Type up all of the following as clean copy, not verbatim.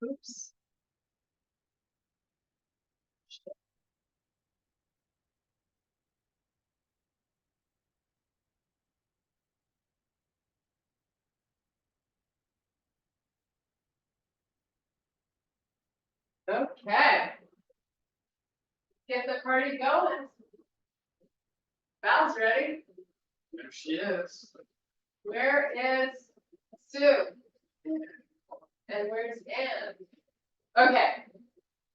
Oops. Okay. Get the party going. Val's ready. There she is. Where is Sue? And where's Ann? Okay.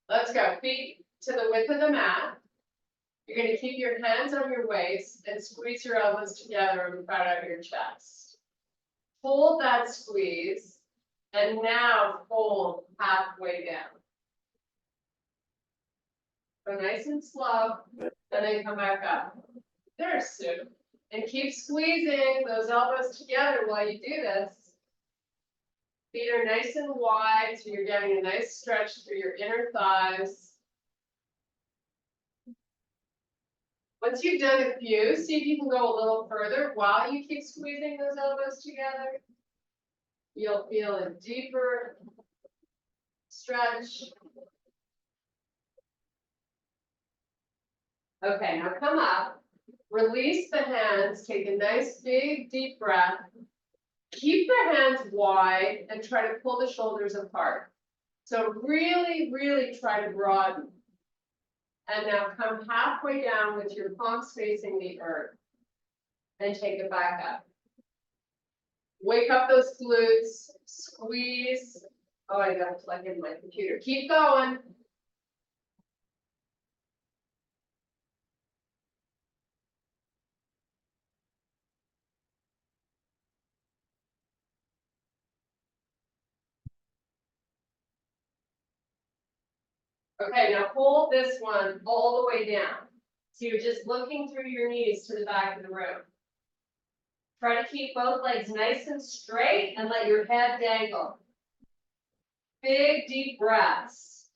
Let's go. Feet to the width of the mat. You're going to keep your hands on your waist and squeeze your elbows together in front of your chest. Hold that squeeze. And now fold halfway down. Go nice and slow, and then come back up. There's Sue. And keep squeezing those elbows together while you do this. Feet are nice and wide, so you're getting a nice stretch through your inner thighs. Once you've done a few, see if you can go a little further while you keep squeezing those elbows together. You'll feel a deeper stretch. Okay, now come up, release the hands, take a nice big deep breath. Keep the hands wide and try to pull the shoulders apart. So really, really try to broaden. And now come halfway down with your palms facing the earth. And take it back up. Wake up those glutes, squeeze. Oh, I gotta plug in my computer. Keep going. Okay, now hold this one all the way down. So you're just looking through your knees to the back of the room. Try to keep both legs nice and straight and let your head dangle. Big, deep breaths.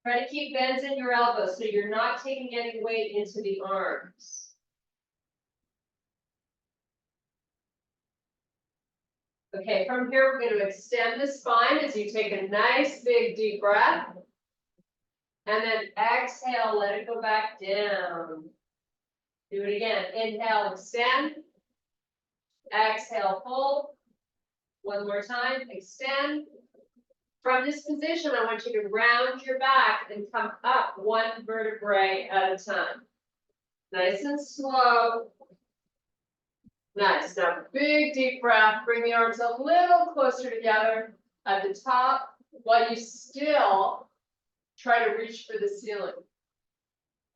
Try to keep bends in your elbows so you're not taking any weight into the arms. Okay, from here, we're going to extend the spine as you take a nice, big, deep breath. And then exhale, let it go back down. Do it again. Inhale, extend. Exhale, hold. One more time, extend. From this position, I want you to round your back and come up one vertebrae at a time. Nice and slow. Nice. Now, big deep breath. Bring the arms a little closer together at the top while you still try to reach for the ceiling.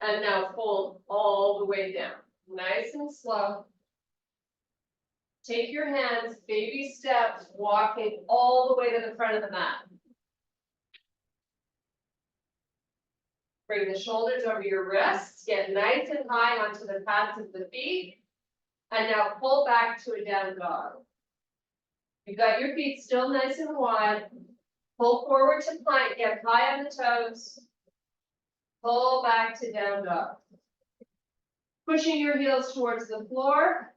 And now fold all the way down. Nice and slow. Take your hands, baby steps, walking all the way to the front of the mat. Bring the shoulders over your wrists. Get nice and high onto the pads of the feet. And now pull back to a down dog. You've got your feet still nice and wide. Pull forward to plank, get high on the toes. Pull back to down dog. Pushing your heels towards the floor.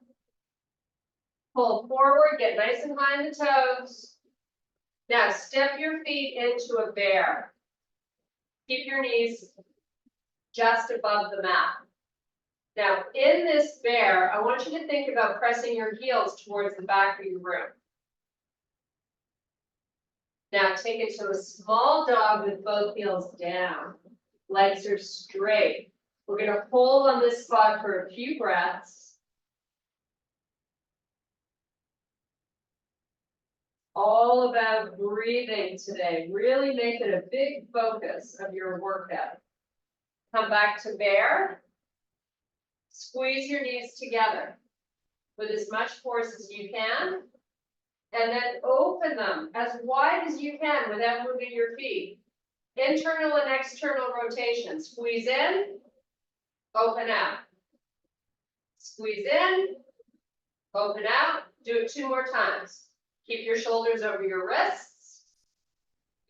Pull forward, get nice and high on the toes. Now step your feet into a bear. Keep your knees just above the mat. Now, in this bear, I want you to think about pressing your heels towards the back of your room. Now, take it to a small dog with both heels down. Legs are straight. We're going to hold on this spot for a few breaths. All about breathing today. Really make it a big focus of your workout. Come back to bear. Squeeze your knees together with as much force as you can. And then open them as wide as you can without moving your feet. Internal and external rotation. Squeeze in, open out. Squeeze in, open out. Do it 2 more times. Keep your shoulders over your wrists.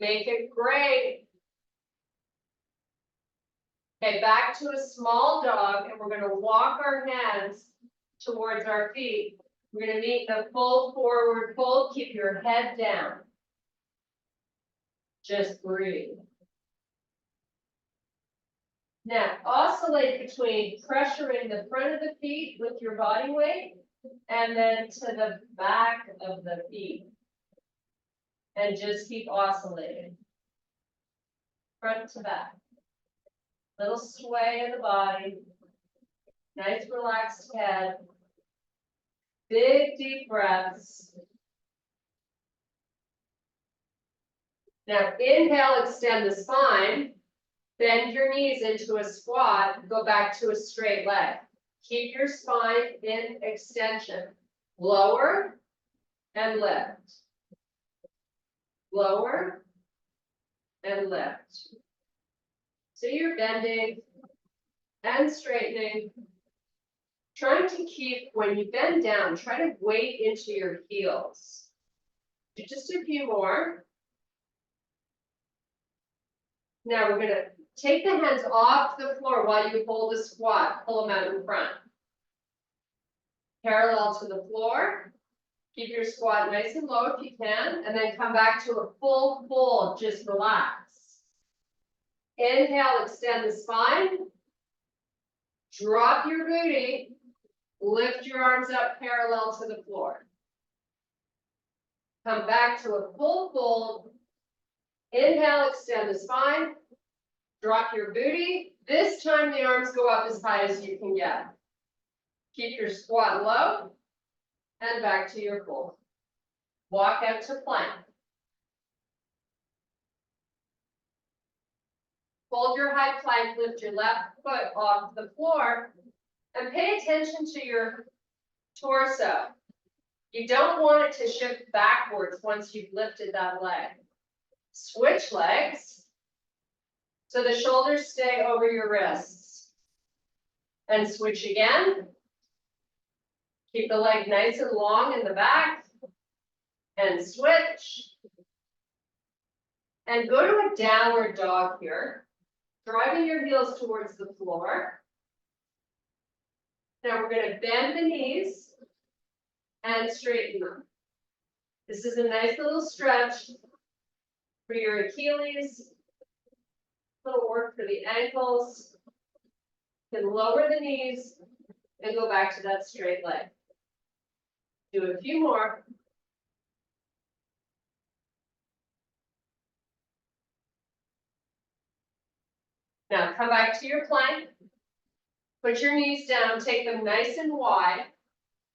Make it great. Okay, back to a small dog, and we're going to walk our hands towards our feet, We're gonna meet the full forward fold, keep your head down. Just breathe. Now, oscillate between pressuring the front of the feet with your body weight and then to the back of the feet. And just keep oscillating. Front to back. Little sway in the body. Nice relaxed head. Big deep breaths. Now inhale, extend the spine. Bend your knees into a squat, go back to a straight leg. Keep your spine in extension. Lower and lift. Lower and lift. So you're bending and straightening. Trying to keep, when you bend down, try to weight into your heels. Do just a few more. Now we're gonna take the hands off the floor while you hold a squat, pull them out in front. Parallel to the floor. Keep your squat nice and low if you can, and then come back to a full fold, just relax. Inhale, extend the spine. Drop your booty. Lift your arms up parallel to the floor. Come back to a full fold. Inhale, extend the spine. Drop your booty. This time the arms go up as high as you can get. Keep your squat low and back to your fold. Walk out to plank. Hold your high plank, lift your left foot off the floor, and pay attention to your torso. You don't want it to shift backwards once you've lifted that leg. Switch legs so the shoulders stay over your wrists. And switch again. Keep the leg nice and long in the back. And switch. And go to a downward dog here. Driving your heels towards the floor. Now we're going to bend the knees and straighten them. This is a nice little stretch for your Achilles. Little work for the ankles. You can lower the knees and go back to that straight leg. Do a few more. Now come back to your plank. Put your knees down, take them nice and wide.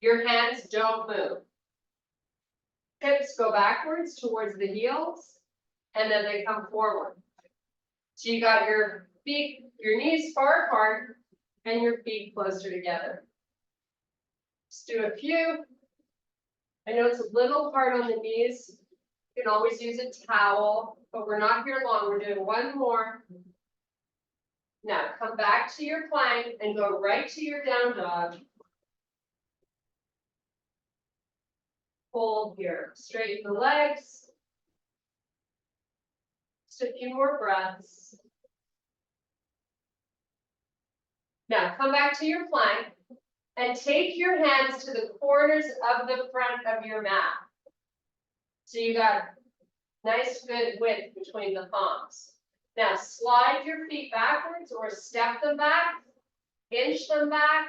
Your hands don't move. Hips go backwards towards the heels, and then they come forward. So you got your feet, your knees far apart, and your feet closer together. Just do a few. I know it's a little hard on the knees. You can always use a towel, but we're not here long. We're doing one more. Now come back to your plank and go right to your down dog. Hold here. Straighten the legs. Just a few more breaths. Now come back to your plank and take your hands to the corners of the front of your mat. So you got nice good width between the palms. Now slide your feet backwards or step them back, inch them back.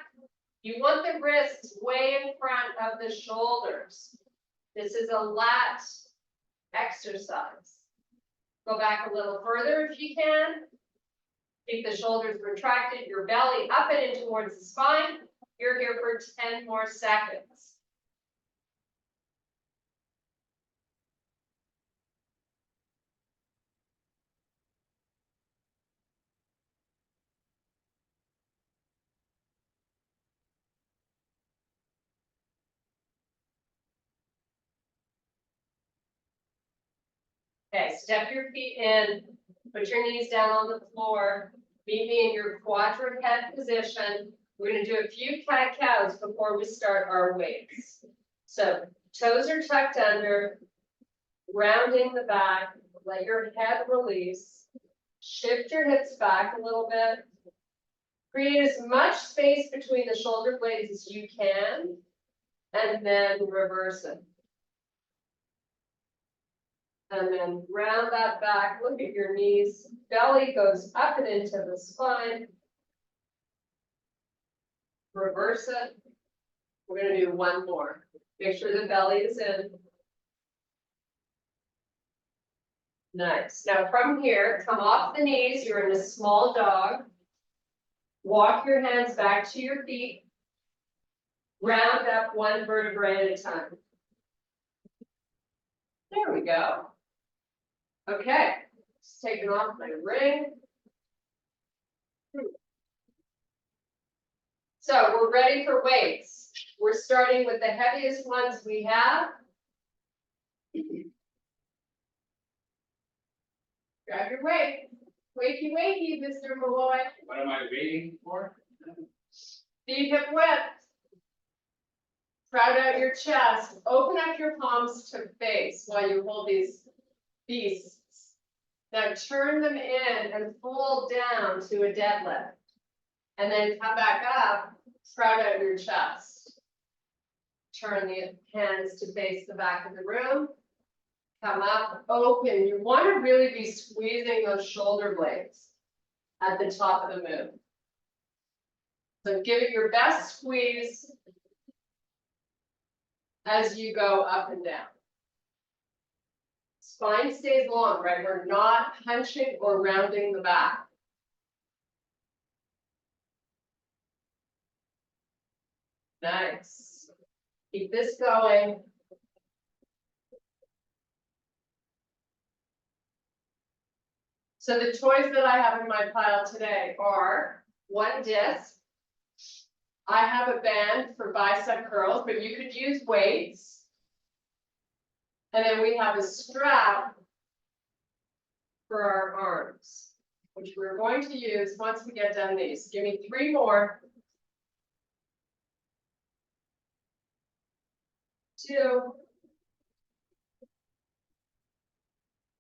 You want the wrists way in front of the shoulders. This is a lat exercise. Go back a little further if you can. Keep the shoulders retracted, your belly up and in towards the spine. You're here for 10 more seconds. Okay, step your feet in, put your knees down on the floor, meet me in your quadruped position. We're going to do a few cat-cows before we start our weights. So toes are tucked under, rounding the back, let your head release, shift your hips back a little bit, create as much space between the shoulder blades as you can. And then reverse it. And then round that back, look at your knees, belly goes up and into the spine. Reverse it. We're gonna do one more. Make sure the belly is in. Nice. Now from here, come off the knees, you're in a small dog. Walk your hands back to your feet. Round up one vertebrae at a time. There we go. Okay, just taking off my ring. So we're ready for weights. We're starting with the heaviest ones we have. Grab your weight. Wakey, wakey, Mr. Malloy. What am I waiting for? Feet hip width. Spread out your chest. Open up your palms to face while you hold these beasts. Now turn them in and fold down to a deadlift. And then come back up, spread out your chest. Turn the hands to face the back of the room. Come up, open. You want to really be squeezing those shoulder blades at the top of the move. So give it your best squeeze as you go up and down. Spine stays long, right? We're not hunching or rounding the back. Nice. Keep this going. So the toys that I have in my pile today are one disc. I have a band for bicep curls, but you could use weights. And then we have a strap for our arms, which we're going to use once we get done these. Give me 3 more. 2.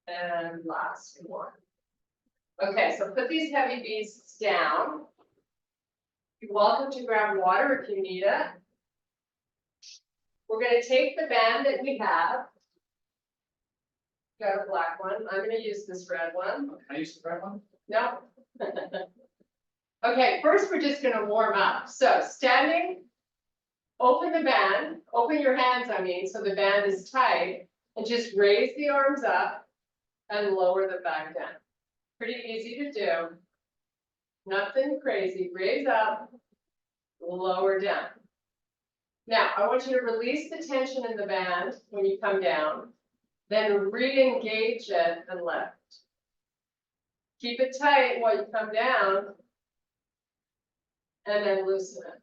And last one. Okay, so put these heavy beasts down. You're welcome to grab water if you need it. We're going to take the band that we have. Got a black one. I'm going to use this red one. Can I use the red one? No. Okay, first we're just going to warm up. So standing, open the band, open your hands, I mean, so the band is tight, and just raise the arms up and lower them back down. Pretty easy to do. Nothing crazy. Raise up, lower down. Now, I want you to release the tension in the band when you come down, then re-engage it and lift. Keep it tight while you come down, and then loosen it.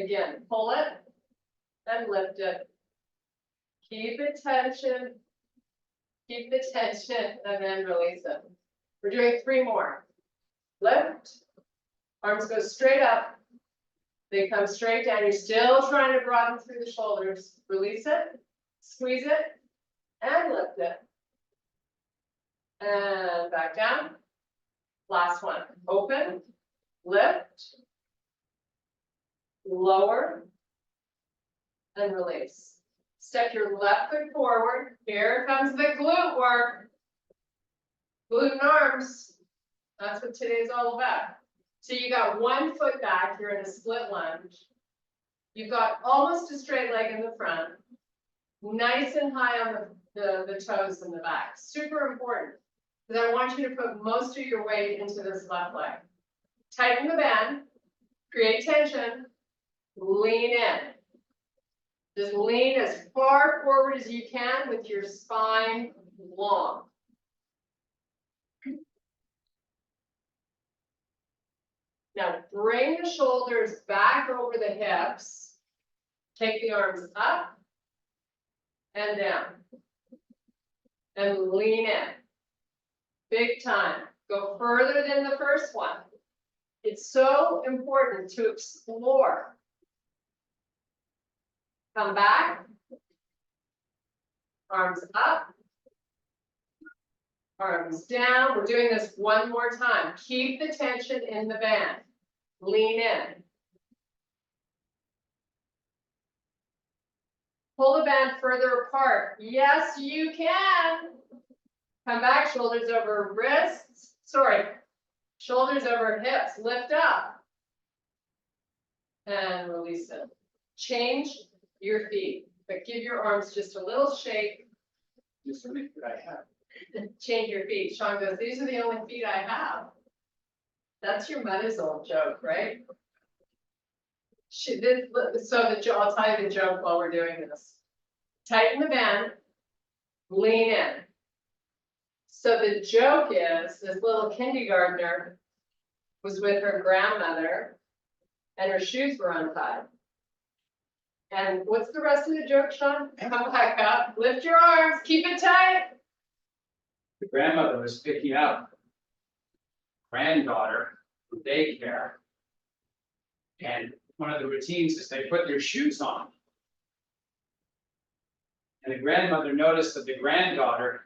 Again, pull it and lift it. Keep the tension, and then release it. We're doing 3 more. Lift, arms go straight up, they come straight down. You're still trying to broaden through the shoulders. Release it, squeeze it, and lift it. And back down. Last one. Open, lift, lower, and release. Step your left foot forward. Here comes the glute work. Glute and arms. That's what today's all about. So you got 1 foot back, you're in a split lunge. You've got almost a straight leg in the front. Nice and high on the toes in the back. Super important. Because I want you to put most of your weight into this left leg. Tighten the band, create tension, lean in. Just lean as far forward as you can with your spine long. Now bring the shoulders back over the hips. Take the arms up and down. And lean in. Big time. Go further than the first one. It's so important to explore. Come back. Arms up. Arms down. We're doing this 1 more time. Keep the tension in the band. Lean in. Pull the band further apart. Yes, you can. Come back, shoulders over wrists. Sorry, shoulders over hips. Lift up. And release it. Change your feet, but give your arms just a little shake. Just to make what I have. Change your feet. Sean goes, these are the only feet I have. That's your mother's old joke, right? I'll tell you the joke while we're doing this. Tighten the band, lean in. So the joke is, this little kindergartner was with her grandmother and her shoes were untied. And what's the rest of the joke, Sean? Come back up, lift your arms, keep it tight. The grandmother was picking up granddaughter from daycare. And one of the routines is they put their shoes on. And the grandmother noticed that the granddaughter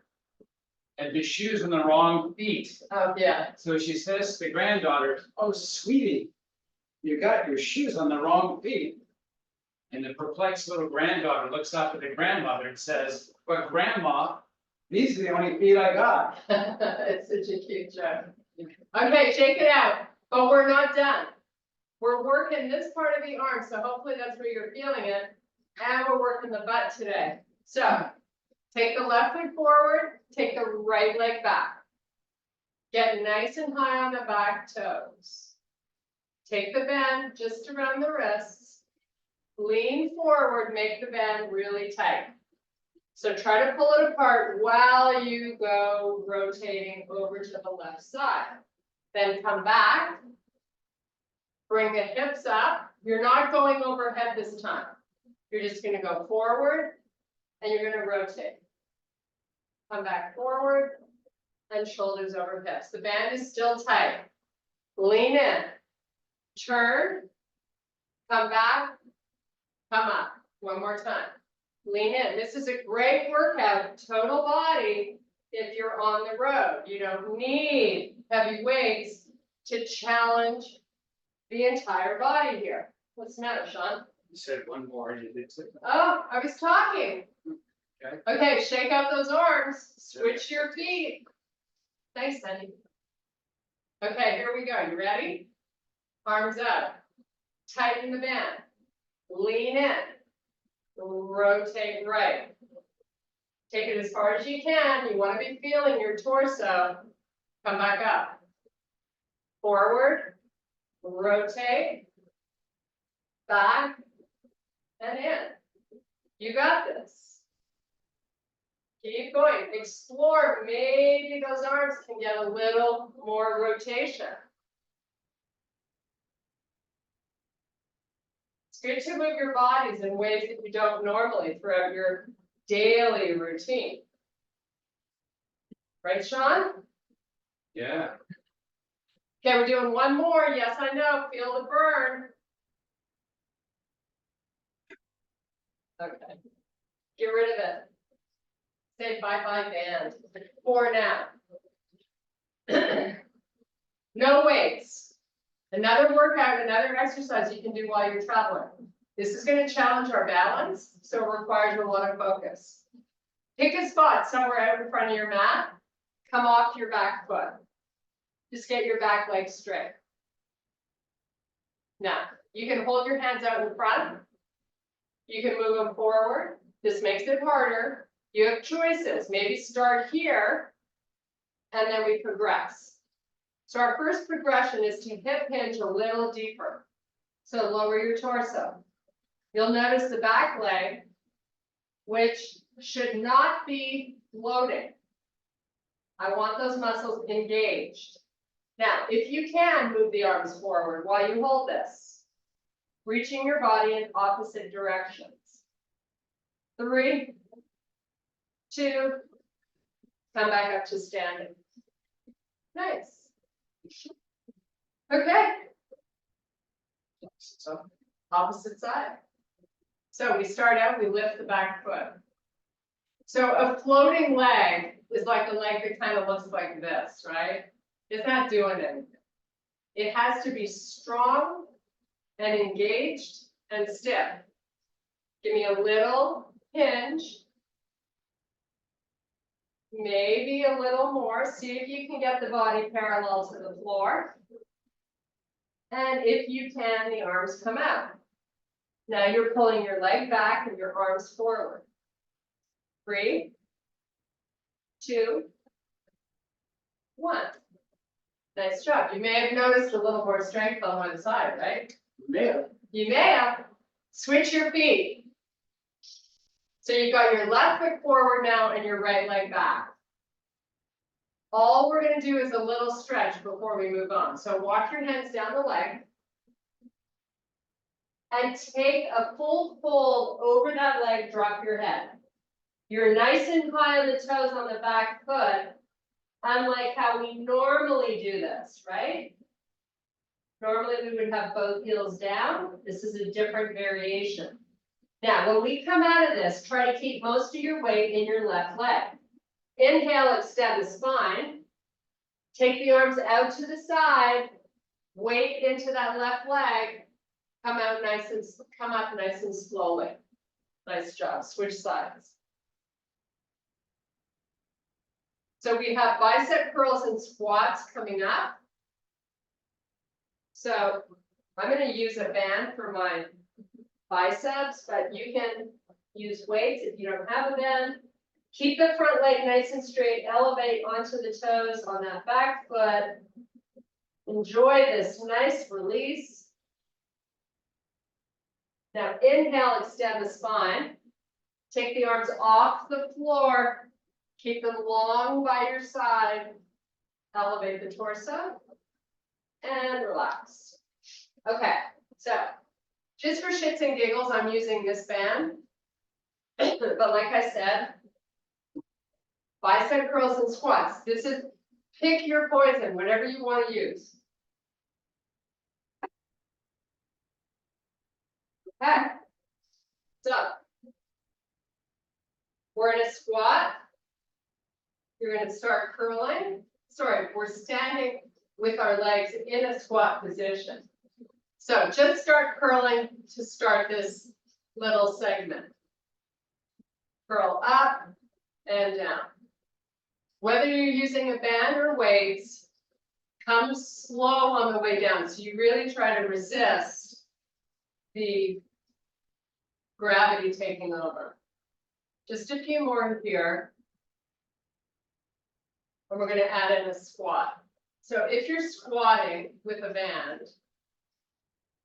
had the shoes on the wrong feet. Oh, yeah. So she says to the granddaughter, "Oh, sweetie, you got your shoes on the wrong feet." And the perplexed little granddaughter looks up at the grandmother and says, "But grandma, these are the only feet I got." It's such a cute joke. Okay, shake it out, but we're not done. We're working this part of the arm, so hopefully that's where you're feeling it. And we're working the butt today. So, take the left leg forward, take the right leg back. Get nice and high on the back toes. Take the bend just around the wrists. Lean forward, make the bend really tight. So try to pull it apart while you go rotating over to the left side. Then come back. Bring the hips up. You're not going overhead this time. You're just going to go forward and you're going to rotate. Come back forward and shoulders over hips. The band is still tight. Lean in. Turn. Come back. Come up. One more time. Lean in. This is a great workout, total body, if you're on the road. You don't need heavy weights to challenge the entire body here. What's the matter, Sean? You said one more and you did two. Oh, I was talking. Okay. Okay, shake out those arms. Switch your feet. Thanks, honey. Okay, here we go. You ready? Arms up. Tighten the band. Lean in. Rotate right. Take it as far as you can. You want to be feeling your torso. Come back up. Forward. Rotate. Back. And in. You got this. Keep going. Explore. Maybe those arms can get a little more rotation. It's good to move your bodies in ways that you don't normally throughout your daily routine. Right, Sean? Yeah. Okay, we're doing one more. Yes, I know. Feel the burn. Okay. Get rid of it. Say bye-bye band. For now. No weights. Another workout, another exercise you can do while you're traveling. This is going to challenge our balance, so it requires a lot of focus. Pick a spot somewhere out in front of your mat. Come off your back foot. Just get your back leg straight. Now, you can hold your hands out in front. You can move them forward. This makes it harder. You have choices. Maybe start here, and then we progress. So our first progression is to hip hinge a little deeper. So lower your torso. You'll notice the back leg, which should not be floating. I want those muscles engaged. Now, if you can, move the arms forward while you hold this, reaching your body in opposite directions. 3, 2, come back up to standing. Nice. Okay. So, Opposite side. So we start out, we lift the back foot. So a floating leg is like a leg that kind of looks like this, right? It's not doing anything. It has to be strong and engaged and stiff. Give me a little hinge. Maybe a little more, see if you can get the body parallel to the floor. And if you can, the arms come out. Now you're pulling your leg back and your arms forward. 3, 2, 1. Nice job. You may have noticed a little more strength on one side, right? Nailed. You may have. Switch your feet. So you've got your left foot forward now and your right leg back. All we're going to do is a little stretch before we move on. So walk your hands down the leg. And take a full fold over that leg, drop your head. You're nice and high on the toes on the back foot, unlike how we normally do this, right? Normally we would have both heels down. This is a different variation. Now, when we come out of this, try to keep most of your weight in your left leg. Inhale, extend the spine. Take the arms out to the side, weight into that left leg. Come up nice and slowly. Nice job. Switch sides. So we have bicep curls and squats coming up. So I'm going to use a band for my biceps, but you can use weights if you don't have a band. Keep the front leg nice and straight. Elevate onto the toes on that back foot. Enjoy this nice release. Now inhale, extend the spine. Take the arms off the floor. Keep them long by your side. Elevate the torso. And relax. Okay, so just for shits and giggles, I'm using this band. But like I said, bicep curls and squats. This is, pick your poison, whatever you want to use. Okay, so we're in a squat. You're going to start curling. Sorry, we're standing with our legs in a squat position. So just start curling to start this little segment. Curl up and down. Whether you're using a band or weights, come slow on the way down. So you really try to resist the gravity taking over. Just a few more here. And we're going to add in a squat. So if you're squatting with a band, if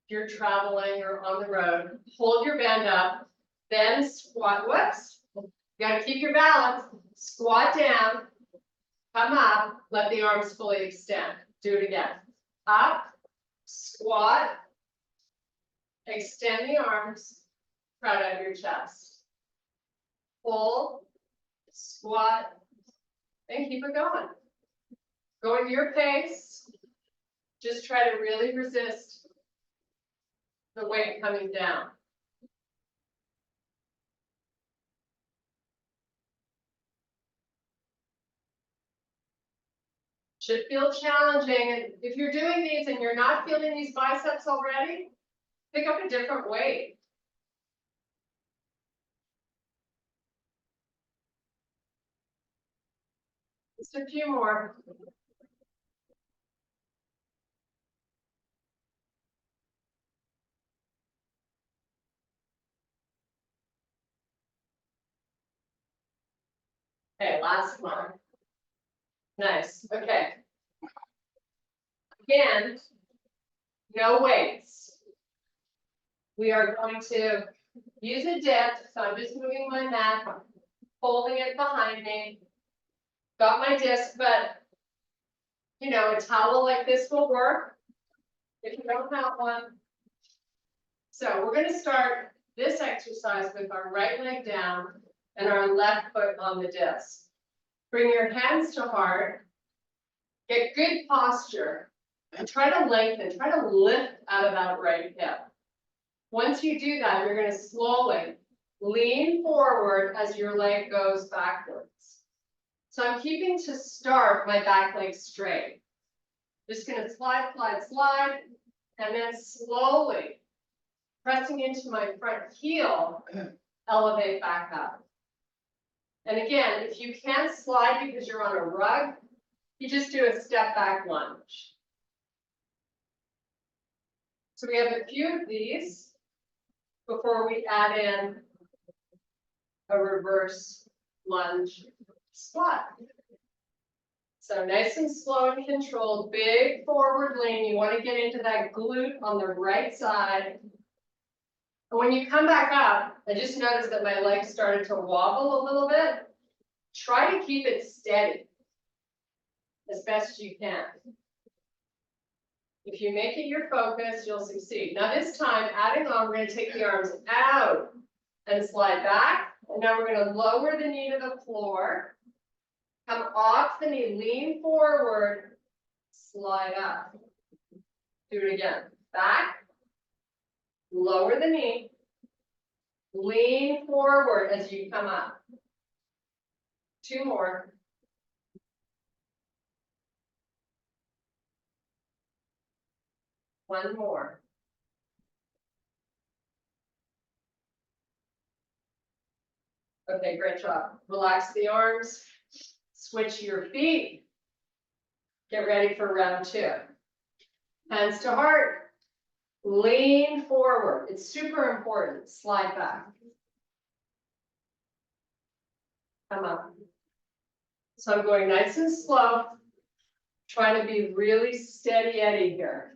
you're traveling or on the road, hold your band up, then squat. Whoops. You got to keep your balance. Squat down, come up, let the arms fully extend. Do it again. Up, squat, extend the arms, crowd out your chest. Pull, squat, and keep it going. Go at your pace. Just try to really resist the weight coming down. Should feel challenging. And if you're doing these and you're not feeling these biceps already, pick up a different weight. Just a few more. Okay, last one. Nice. Okay. Again, no weights. We are going to use a dip. So I'm just moving my mat, holding it behind me. Got my disc, but you know, a towel like this will work if you don't have one. So we're going to start this exercise with our right leg down and our left foot on the disc. Bring your hands to heart. Get good posture and try to lengthen, try to lift out of that right hip. Once you do that, you're going to slowly lean forward as your leg goes backwards. So I'm keeping to start my back leg straight. Just going to slide, slide, slide, and then slowly pressing into my front heel elevate back up. And again, if you can't slide because you're on a rug, you just do a step back lunge. So we have a few of these before we add in a reverse lunge squat. So nice and slow and controlled, big forward lean. You want to get into that glute on the right side. And when you come back up, I just noticed that my legs started to wobble a little bit. Try to keep it steady as best you can. If you make it your focus, you'll succeed. Now this time, adding on, we're going to take the arms out and slide back. And now we're going to lower the knee to the floor. Come off the knee, lean forward, slide up. Do it again. Back, lower the knee, lean forward as you come up. 2 more. One more. Okay, great job. Relax the arms, switch your feet. Get ready for round 2. Hands to heart, lean forward. It's super important. Slide back. Come up. So I'm going nice and slow, trying to be really steady Eddie here.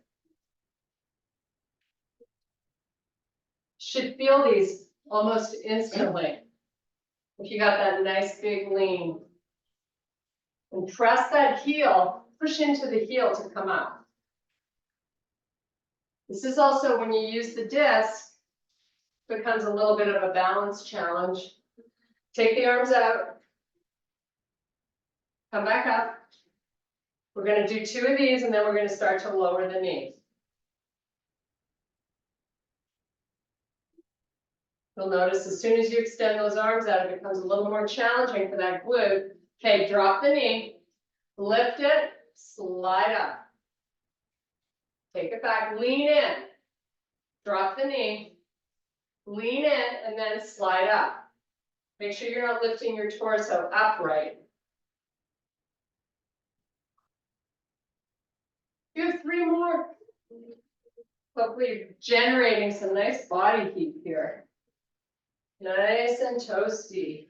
Should feel these almost instantly. If you got that nice big lean. And press that heel, push into the heel to come up. This is also when you use the disc, becomes a little bit of a balance challenge. Take the arms out. Come back up. We're going to do 2 of these and then we're going to start to lower the knee. You'll notice as soon as you extend those arms out, it becomes a little more challenging for that glute. Okay, drop the knee, lift it, slide up. Take it back, lean in. Drop the knee, lean in, and then slide up. Make sure you're not lifting your torso upright. You have 3 more. Hopefully you're generating some nice body heat here. Nice and toasty.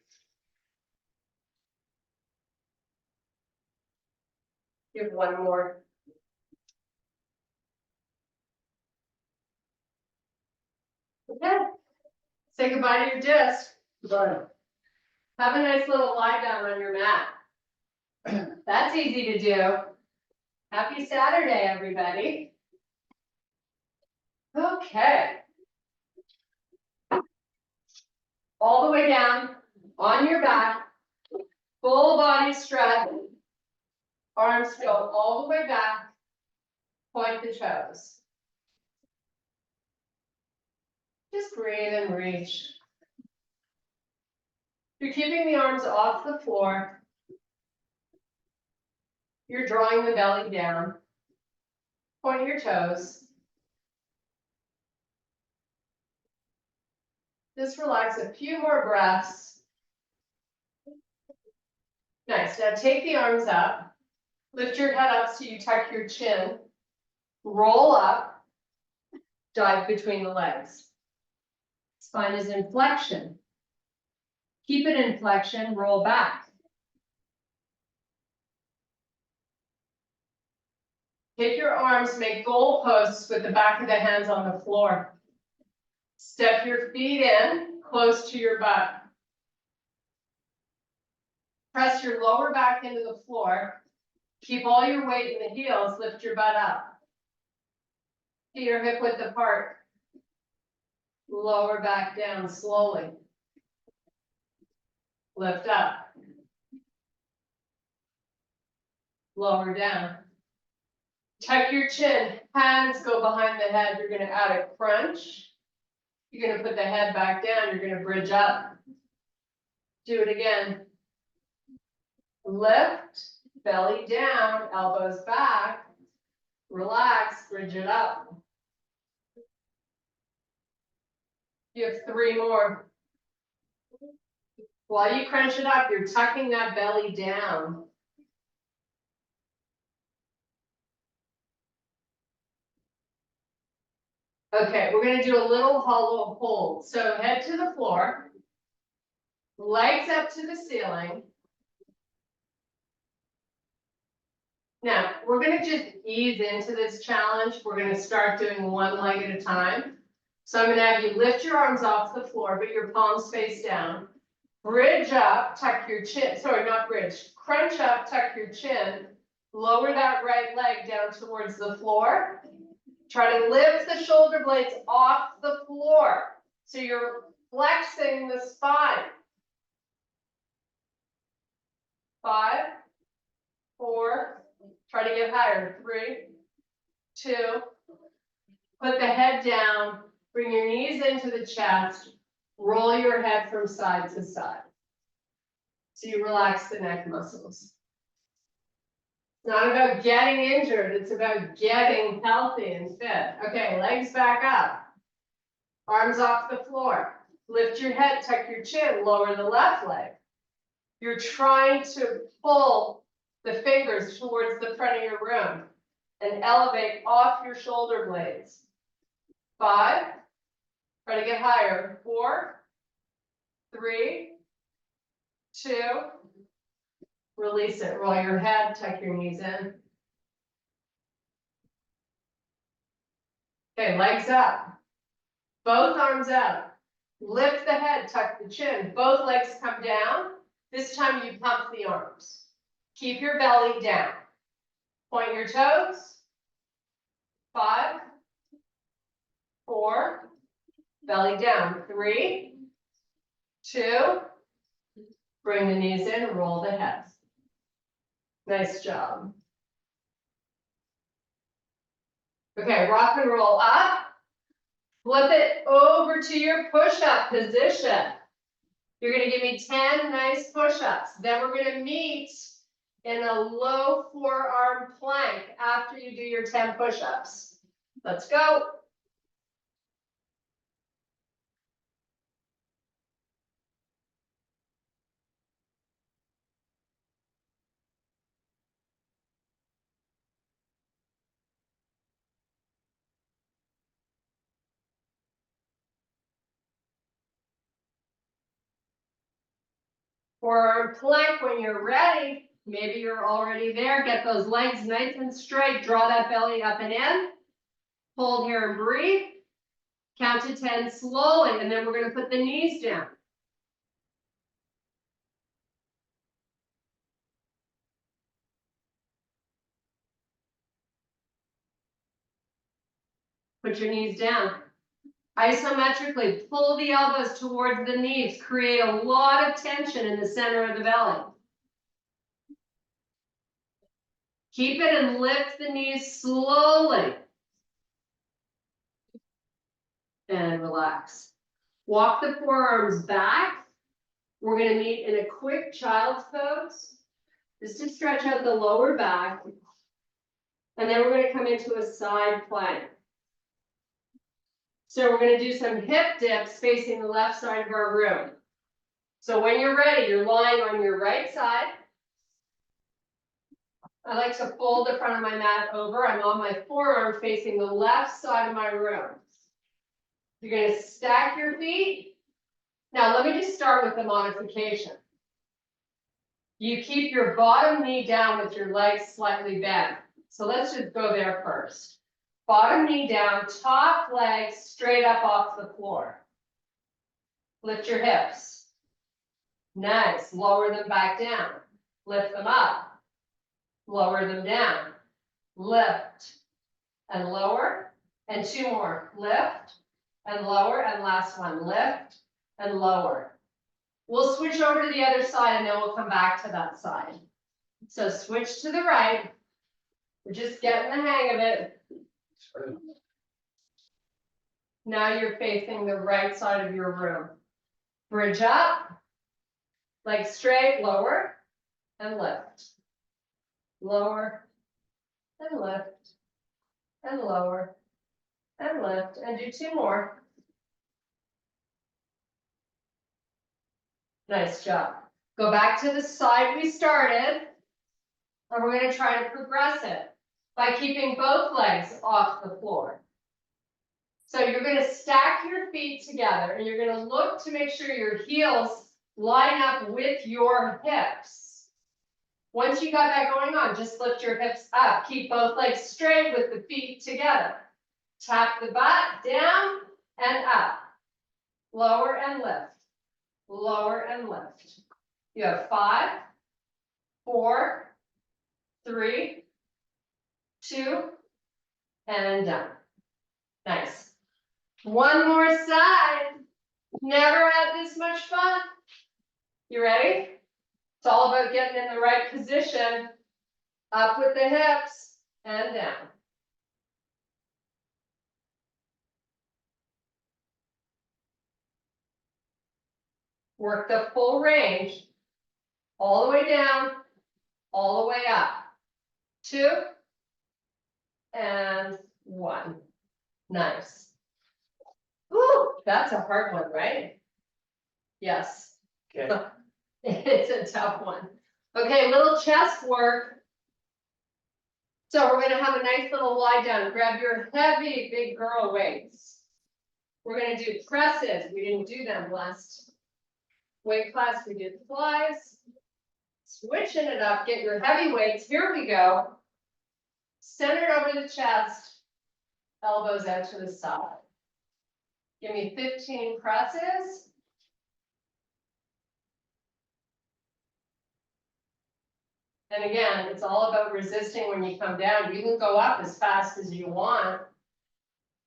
You have 1 more. Okay. Say goodbye to your disc. Goodbye. Have a nice little lie down on your mat. That's easy to do. Happy Saturday, everybody. Okay. All the way down on your back, full body stretch. Arms go all the way back, point the toes. Just breathe and reach. You're keeping the arms off the floor. You're drawing the belly down. Point your toes. Just relax a few more breaths. Nice. Now take the arms up. Lift your head up so you tuck your chin. Roll up. Dive between the legs. Spine is in flexion. Keep it in flexion. Roll back. Take your arms, make goal posts with the back of the hands on the floor. Step your feet in, close to your butt. Press your lower back into the floor. Keep all your weight in the heels, lift your butt up. Feet are hip width apart. Lower back down slowly. Lift up. Lower down. Tuck your chin, hands go behind the head. You're going to add a crunch. You're going to put the head back down. You're going to bridge up. Do it again. Lift, belly down, elbows back. Relax, bridge it up. You have 3 more. While you crunch it up, you're tucking that belly down. Okay, we're gonna do a little hollow hold. So head to the floor. Legs up to the ceiling. Now, we're gonna just ease into this challenge. We're gonna start doing one leg at a time. So I'm gonna have you lift your arms off the floor, but your palms face down. Bridge up, tuck your chin, sorry, not bridge. Crunch up, tuck your chin. Lower that right leg down towards the floor. Try to lift the shoulder blades off the floor. So you're flexing the spine. 5, 4, try to get higher. 3, 2, put the head down, bring your knees into the chest, roll your head from side to side. So you relax the neck muscles. It's not about getting injured, it's about getting healthy and fit. Okay, legs back up. Arms off the floor. Lift your head, tuck your chin, lower the left leg. You're trying to pull the fingers towards the front of your room and elevate off your shoulder blades. 5, try to get higher. 4, 3, 2, release it. Roll your head, tuck your knees in. Okay, legs up. Both arms out. Lift the head, tuck the chin. Both legs come down. This time you pump the arms. Keep your belly down. Point your toes. 5, 4, belly down. 3, 2, bring the knees in, roll the head. Nice job. Okay, rock and roll up. Flip it over to your push-up position. You're gonna give me 10 nice push-ups. Then we're gonna meet in a low forearm plank after you do your 10 push-ups. Let's go. Forearm plank when you're ready. Maybe you're already there. Get those legs nice and straight. Draw that belly up and in. Hold here and breathe. Count to 10 slowly, and then we're going to put the knees down. Put your knees down. Isometrically, pull the elbows towards the knees. Create a lot of tension in the center of the belly. Keep it and lift the knees slowly. And relax. Walk the forearms back. We're going to meet in a quick child's pose. Just to stretch out the lower back. And then we're going to come into a side plank. So we're going to do some hip dips facing the left side of our room. So when you're ready, you're lying on your right side. I like to fold the front of my mat over. I'm on my forearm facing the left side of my room. You're going to stack your feet. Now let me just start with the modification. You keep your bottom knee down with your legs slightly bent. So let's just go there first. Bottom knee down, top leg straight up off the floor. Lift your hips. Nice. Lower them back down. Lift them up. Lower them down. Lift and lower. And 2 more. Lift and lower. And last one. Lift and lower. We'll switch over to the other side and then we'll come back to that side. So switch to the right. We're just getting the hang of it. Now you're facing the right side of your room. Bridge up, legs straight, lower, and lift. Lower, and lift, and lower, and lift, and do 2 more. Nice job. Go back to the side we started. And we're gonna try to progress it by keeping both legs off the floor. So you're gonna stack your feet together and you're gonna look to make sure your heels line up with your hips. Once you got that going on, just lift your hips up. Keep both legs straight with the feet together. Tap the butt down and up. Lower and lift. Lower and lift. You have 5, 4, 3, 2, and done. Nice. One more side. Never had this much fun. You ready? It's all about getting in the right position. Up with the hips and down. Work the full range. All the way down, all the way up. 2 and 1. Nice. Woo, that's a hard one, right? Yes. Okay. It's a tough one. Okay, little chest work. So we're gonna have a nice little lie down. Grab your heavy big girl weights. We're gonna do presses. We didn't do them last weight class. We did flies. Switching it up, get your heavy weights. Here we go. Centered over the chest, elbows out to the side. Give me 15 presses. And again, it's all about resisting when you come down. You can go up as fast as you want,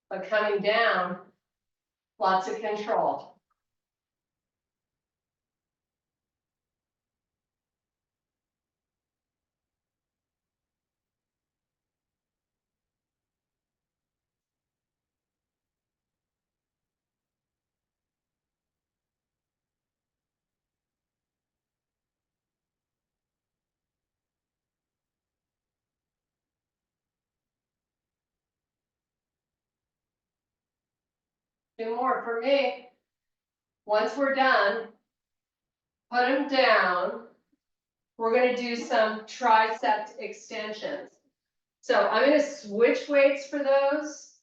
but coming down, lots of control. Do more for me. Once we're done, put them down. We're going to do some tricep extensions. So I'm going to switch weights for those.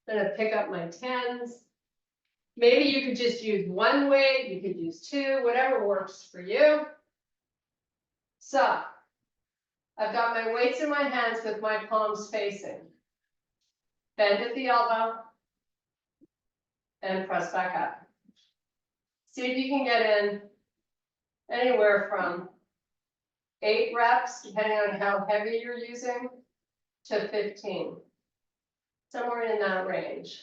I'm going to pick up my 10s. Maybe you could just use one weight, you could use 2, whatever works for you. So I've got my weights in my hands with my palms facing. Bend at the elbow and press back up. See if you can get in anywhere from 8 reps, depending on how heavy you're using, to 15. Somewhere in that range.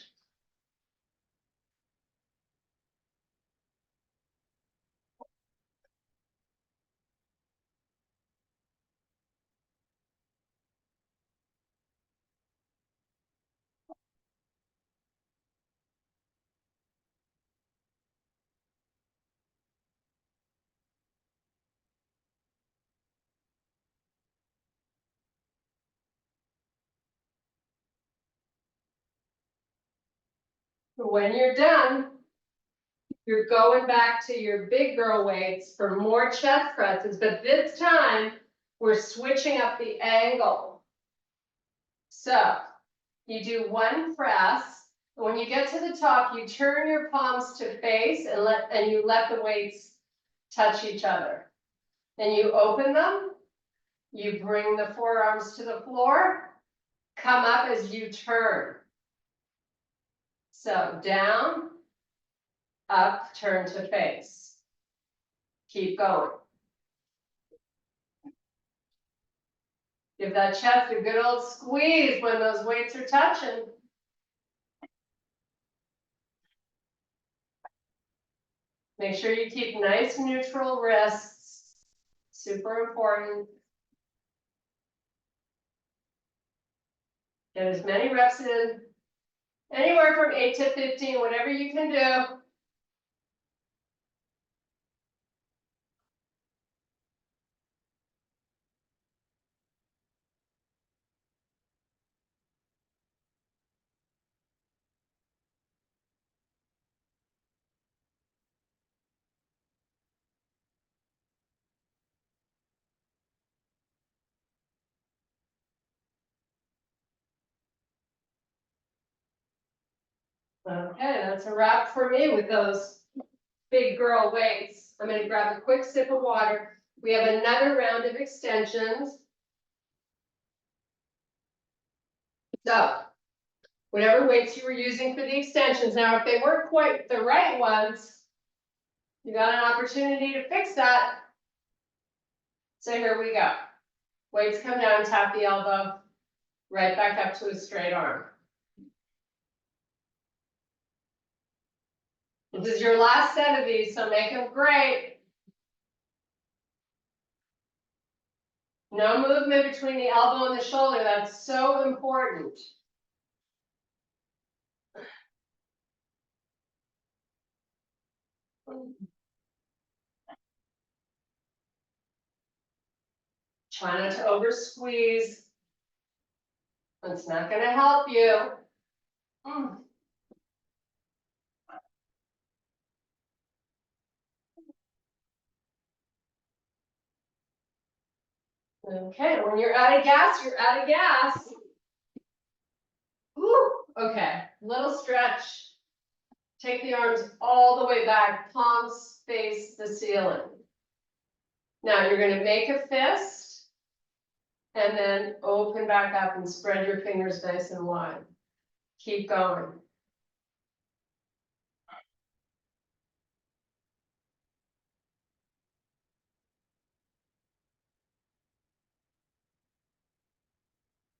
When you're done, you're going back to your big girl weights for more chest presses, but this time we're switching up the angle. So you do 1 press. When you get to the top, you turn your palms to face and you let the weights touch each other. Then you open them, you bring the forearms to the floor, come up as you turn. So down, up, turn to face. Keep going. Give that chest a good old squeeze when those weights are touching. Make sure you keep nice neutral wrists. Super important. Get as many reps in. Anywhere from 8 to 15, whatever you can do. Okay, that's a wrap for me with those big girl weights. I'm gonna grab a quick sip of water. We have another round of extensions. So, whatever weights you were using for the extensions, now if they weren't quite the right ones, you got an opportunity to fix that. So here we go. Weights come down, tap the elbow, right back up to a straight arm. This is your last set of these, so make them great. No movement between the elbow and the shoulder, that's so important. Try not to over squeeze. It's not gonna help you. Okay, when you're out of gas, you're out of gas. Whew, okay, little stretch. Take the arms all the way back, palms face the ceiling. Now you're gonna make a fist and then open back up and spread your fingers nice and wide. Keep going.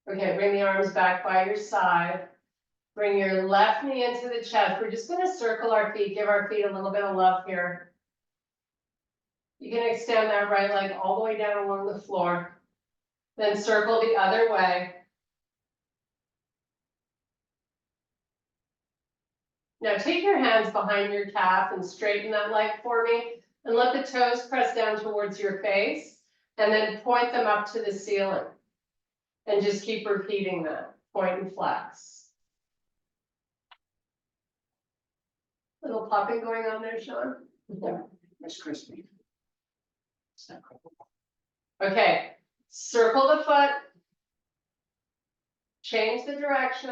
Okay, bring the arms back by your side. Bring your left knee into the chest. We're just gonna circle our feet, give our feet a little bit of love here. You can extend that right leg all the way down along the floor. Then circle the other way. Now take your hands behind your calf and straighten that leg for me. And let the toes press down towards your face. And then point them up to the ceiling. And just keep repeating that. Point and flex. Little popping going on there, Sean? It's crispy. It's not cool. Okay, circle the foot. Change the direction.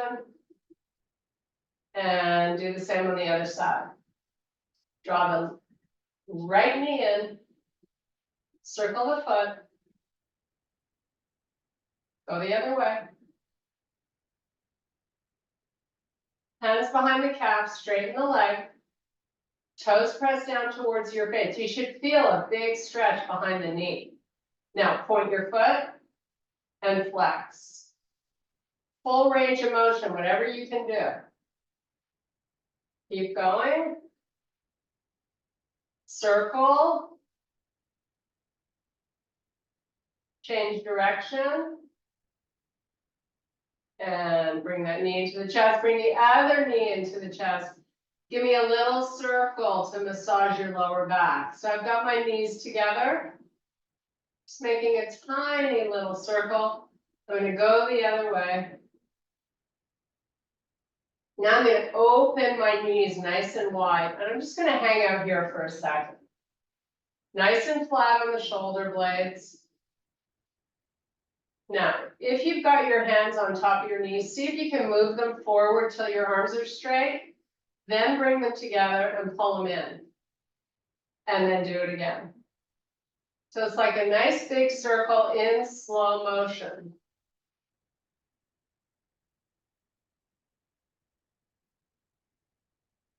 And do the same on the other side. Draw the right knee in. Circle the foot. Go the other way. Hands behind the calf, straighten the leg. Toes press down towards your face. You should feel a big stretch behind the knee. Now point your foot and flex. Full range of motion, whatever you can do. Keep going. Circle. Change direction. And bring that knee into the chest. Bring the other knee into the chest. Give me a little circle to massage your lower back. So I've got my knees together. Just making a tiny little circle. I'm going to go the other way. Now I'm going to open my knees nice and wide. And I'm just going to hang out here for a second. Nice and flat on the shoulder blades. Now, if you've got your hands on top of your knees, see if you can move them forward till your arms are straight. Then bring them together and pull them in. And then do it again. So it's like a nice big circle in slow motion.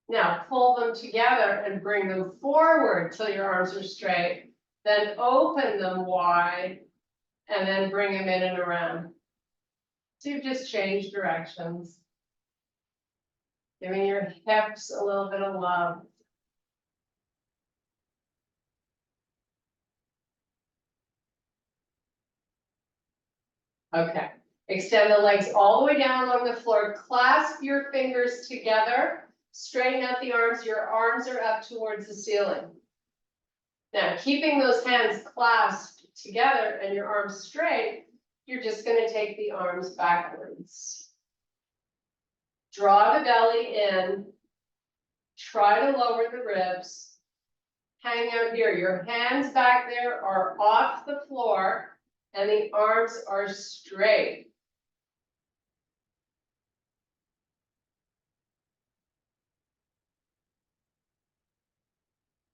Now pull them together and bring them forward till your arms are straight. Then open them wide and then bring them in and around. So you've just changed directions. Giving your hips a little bit of love. Okay, extend the legs all the way down along the floor. Clasp your fingers together. Straighten out the arms. Your arms are up towards the ceiling. Now, keeping those hands clasped together and your arms straight, you're just going to take the arms backwards. Draw the belly in. Try to lower the ribs. Hang out here. Your hands back there are off the floor and the arms are straight.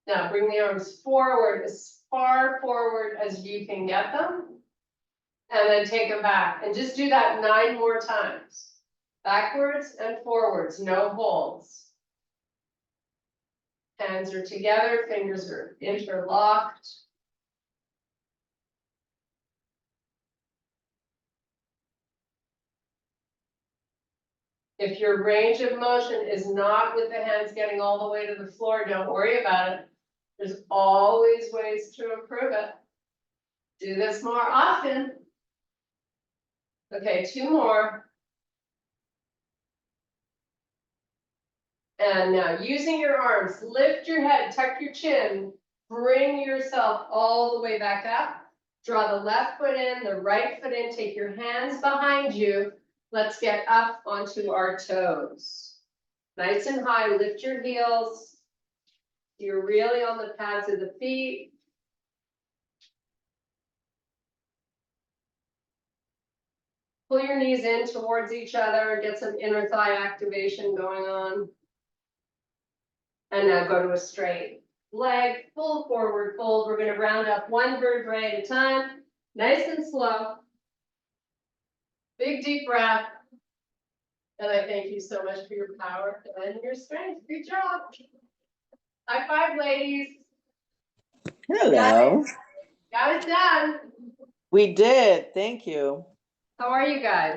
Now bring the arms forward, as far forward as you can get them. And then take them back, and just do that 9 more times. Backwards and forwards, no holds. Hands are together, fingers are interlocked. If your range of motion is not with the hands getting all the way to the floor, don't worry about it. There's always ways to improve it. Do this more often. Okay, 2 more. And now using your arms, lift your head, tuck your chin, bring yourself all the way back up. Draw the left foot in, the right foot in, take your hands behind you. Let's get up onto our toes. Nice and high, lift your heels. You're really on the pads of the feet. Pull your knees in towards each other, get some inner thigh activation going on. And now go to a straight leg, full forward fold. We're going to round up 1 vertebrae at a time, nice and slow. Big deep breath. And I thank you so much for your power and your strength. Good job. High five, ladies. Hello. Got it done. We did. Thank you. How are you guys?